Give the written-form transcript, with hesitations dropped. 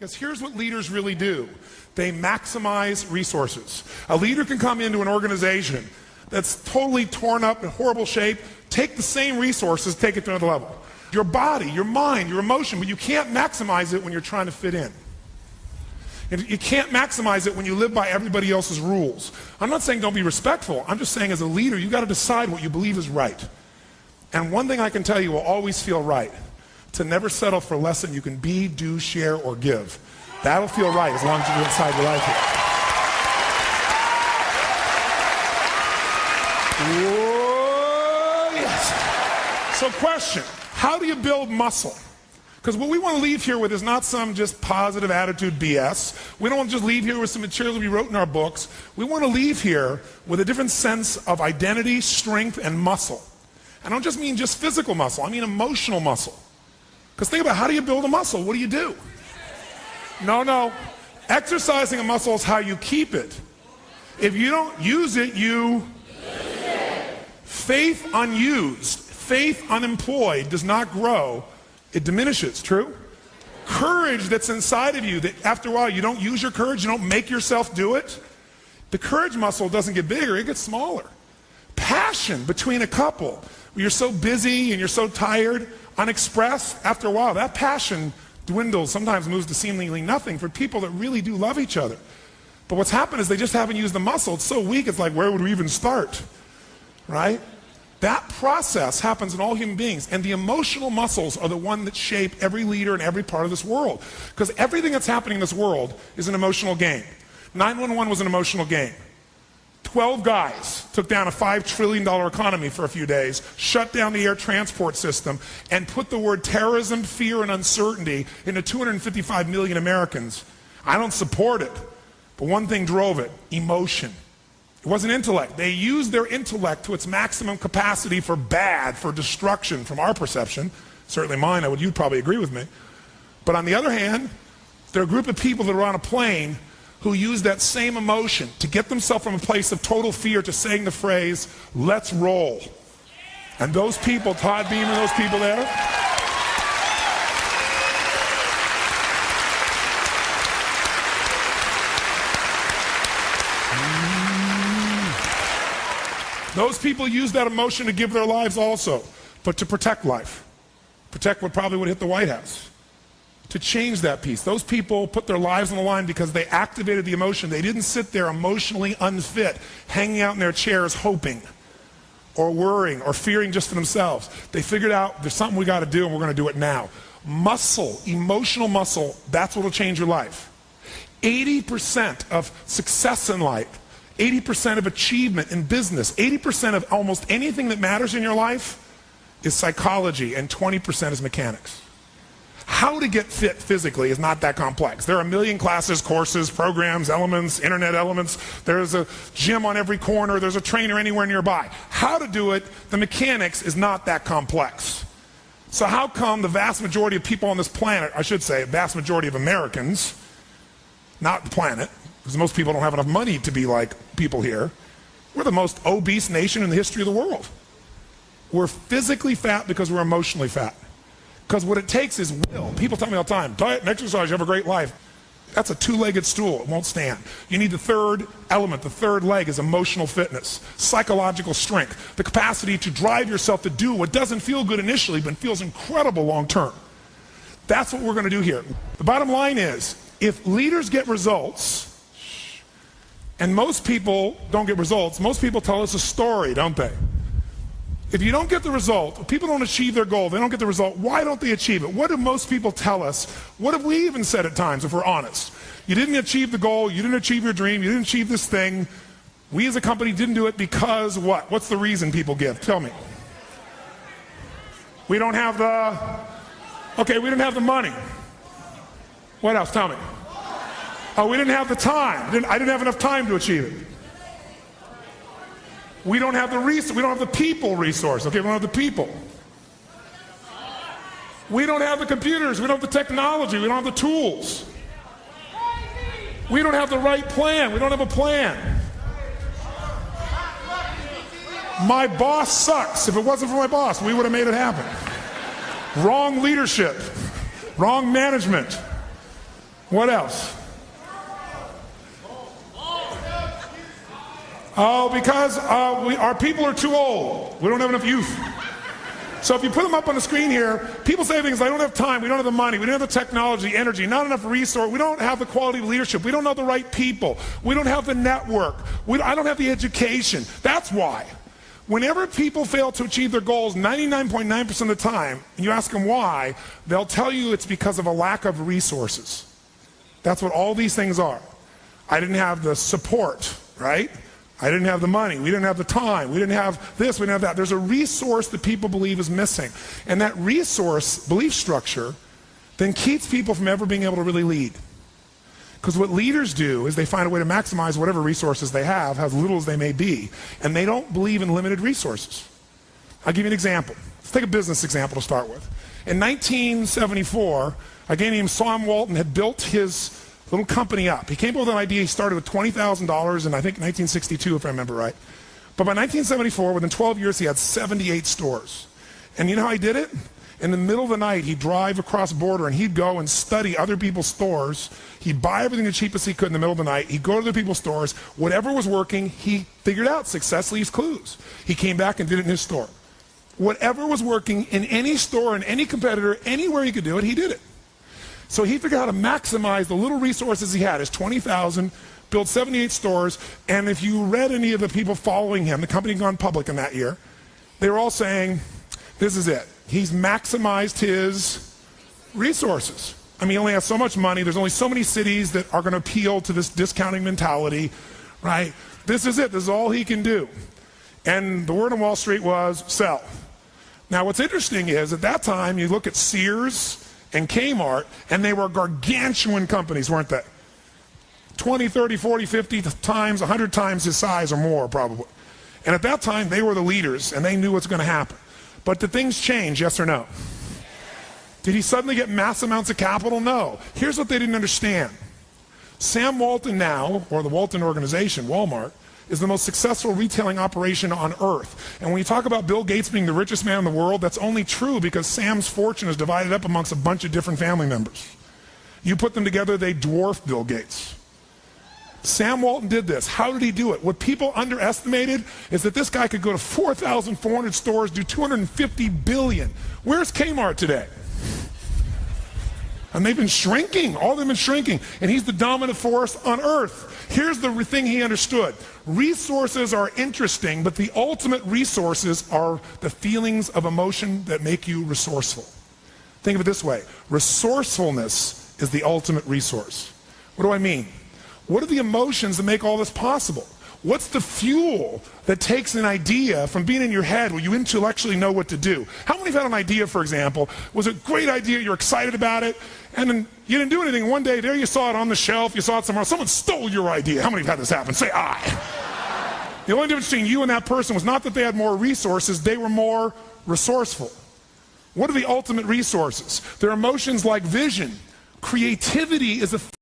Because here's what leaders really do. They maximize resources. A leader can come into an organization that's totally torn up in horrible shape, take the same resources, take it to another level. Your body, your mind, your emotion, but you can't maximize it when you're trying to fit in. And you can't maximize it when you live by everybody else's rules. I'm not saying don't be respectful. I'm just saying as a leader, you got to decide what you believe is right. And one thing I can tell you will always feel right. To never settle for less than you can be, do, share, or give. That'll feel right as long as you're inside your life here. Whoa, yes. So question, how do you build muscle? Because what we want to leave here with is not some just positive attitude BS. We don't want to just leave here with some material we wrote in our books. We want to leave here with a different sense of identity, strength, and muscle. I don't just mean just physical muscle, I mean emotional muscle. Because think about, how do you build a muscle? What do you do? No. Exercising a muscle is how you keep it. If you don't use it, you lose it. Faith unused, faith unemployed does not grow. It diminishes, true? Courage that's inside of you, that after a while you don't use your courage, you don't make yourself do it. The courage muscle doesn't get bigger, it gets smaller. Passion between a couple, you're so busy and you're so tired, unexpressed, after a while, that passion dwindles, sometimes moves to seemingly nothing for people that really do love each other. But what's happened is they just haven't used the muscle. It's so weak, it's like, where would we even start? Right? That process happens in all human beings, and the emotional muscles are the one that shape every leader in every part of this world. Because everything that's happening in this world is an emotional game. 911 was an emotional game. 12 guys took down a $5 trillion economy for a few days, shut down the air transport system, and put the word terrorism, fear, and uncertainty into 255 million Americans. I don't support it, but one thing drove it: emotion. It wasn't intellect. They used their intellect to its maximum capacity for bad, for destruction, from our perception. Certainly mine, you'd probably agree with me. But on the other hand, there are a group of people that are on a plane who use that same emotion to get themselves from a place of total fear to saying the phrase, let's roll. And those people, Todd Beam and those people there, those people use that emotion to give their lives also, but to protect life. Protect what probably would hit the White House. To change that piece. Those people put their lives on the line because they activated the emotion. They didn't sit there emotionally unfit, hanging out in their chairs hoping or worrying or fearing just for themselves. They figured out there's something we got to do and we're going to do it now. Muscle, emotional muscle, that's what will change your life. 80% of success in life, 80% of achievement in business, 80% of almost anything that matters in your life is psychology, and 20% is mechanics. How to get fit physically is not that complex. There are a million classes, courses, programs, elements, internet elements. There's a gym on every corner. There's a trainer anywhere nearby. How to do it, the mechanics is not that complex. So how come the vast majority of people on this planet, I should say, vast majority of Americans, not the planet, because most people don't have enough money to be like people here, we're the most obese nation in the history of the world. We're physically fat because we're emotionally fat. Because what it takes is will. People tell me all the time, diet and exercise, you have a great life. That's a two-legged stool. It won't stand. You need the third element. The third leg is emotional fitness, psychological strength, the capacity to drive yourself to do what doesn't feel good initially but feels incredible long term. That's what we're going to do here. The bottom line is, if leaders get results, and most people don't get results, most people tell us a story, don't they? If you don't get the result, if people don't achieve their goal, they don't get the result, why don't they achieve it? What do most people tell us? What have we even said at times, if we're honest? You didn't achieve the goal, you didn't achieve your dream, you didn't achieve this thing. We as a company didn't do it because what? What's the reason people give? Tell me. We don't have okay, we didn't have the money. What else? Tell me. Oh, we didn't have the time. I didn't have enough time to achieve it. We don't have the resource. We don't have the people resource. Okay, we don't have the people. We don't have the computers. We don't have the technology. We don't have the tools. We don't have the right plan. We don't have a plan. My boss sucks. If it wasn't for my boss, we would have made it happen. Wrong leadership. Wrong management. What else? Oh, because our people are too old. We don't have enough youth. So if you put them up on the screen here, people say things like, I don't have time, we don't have the money, we don't have the technology, the energy, not enough resource, we don't have the quality of leadership, we don't know the right people, we don't have the network, I don't have the education. That's why. Whenever people fail to achieve their goals 99.9% of the time, and you ask them why, they'll tell you it's because of a lack of resources. That's what all these things are. I didn't have the support, right? I didn't have the money, we didn't have the time, we didn't have this, we didn't have that. There's a resource that people believe is missing. And that resource, belief structure, then keeps people from ever being able to really lead. Because what leaders do is they find a way to maximize whatever resources they have, as little as they may be, and they don't believe in limited resources. I'll give you an example. Let's take a business example to start with. In 1974, a guy named Sam Walton had built his little company up. He came up with an idea. He started with $20,000 in, I think, 1962, if I remember right. But by 1974, within 12 years, he had 78 stores. And you know how he did it? In the middle of the night, he'd drive across the border, and he'd go and study other people's stores. He'd buy everything the cheapest he could in the middle of the night. He'd go to other people's stores. Whatever was working, he figured out. Success leaves clues. He came back and did it in his store. Whatever was working in any store, in any competitor, anywhere he could do it, he did it. So he figured out how to maximize the little resources he had, his 20,000, built 78 stores, and if you read any of the people following him, the company had gone public in that year, they were all saying, this is it. He's maximized his resources. I mean, he only has so much money, there's only so many cities that are going to appeal to this discounting mentality, right? This is it, this is all he can do. And the word on Wall Street was, sell. Now what's interesting is, at that time, you look at Sears and Kmart, and they were gargantuan companies, weren't they? 20, 30, 40, 50 times, 100 times his size or more, probably. And at that time, they were the leaders, and they knew what's going to happen. But did things change, yes or no? Did he suddenly get mass amounts of capital? No. Here's what they didn't understand. Sam Walton now, or the Walton Organization, Walmart, is the most successful retailing operation on earth. And when you talk about Bill Gates being the richest man in the world, that's only true because Sam's fortune is divided up amongst a bunch of different family members. You put them together, they dwarf Bill Gates. Sam Walton did this. How did he do it? What people underestimated is that this guy could go to 4,400 stores, do $250 billion. Where's Kmart today? And they've been shrinking. All of them have been shrinking. And he's the dominant force on earth. Here's the thing he understood. Resources are interesting, but the ultimate resources are the feelings of emotion that make you resourceful. Think of it this way. Resourcefulness is the ultimate resource. What do I mean? What are the emotions that make all this possible? What's the fuel that takes an idea from being in your head where you intellectually know what to do? How many have had an idea, for example, was a great idea, you're excited about it, and then you didn't do anything. One day, there you saw it on the shelf, you saw it somewhere else, someone stole your idea. How many have had this happen? Say, I. The only difference between you and that person was not that they had more resources, they were more resourceful. What are the ultimate resources? They're emotions like vision. Creativity is a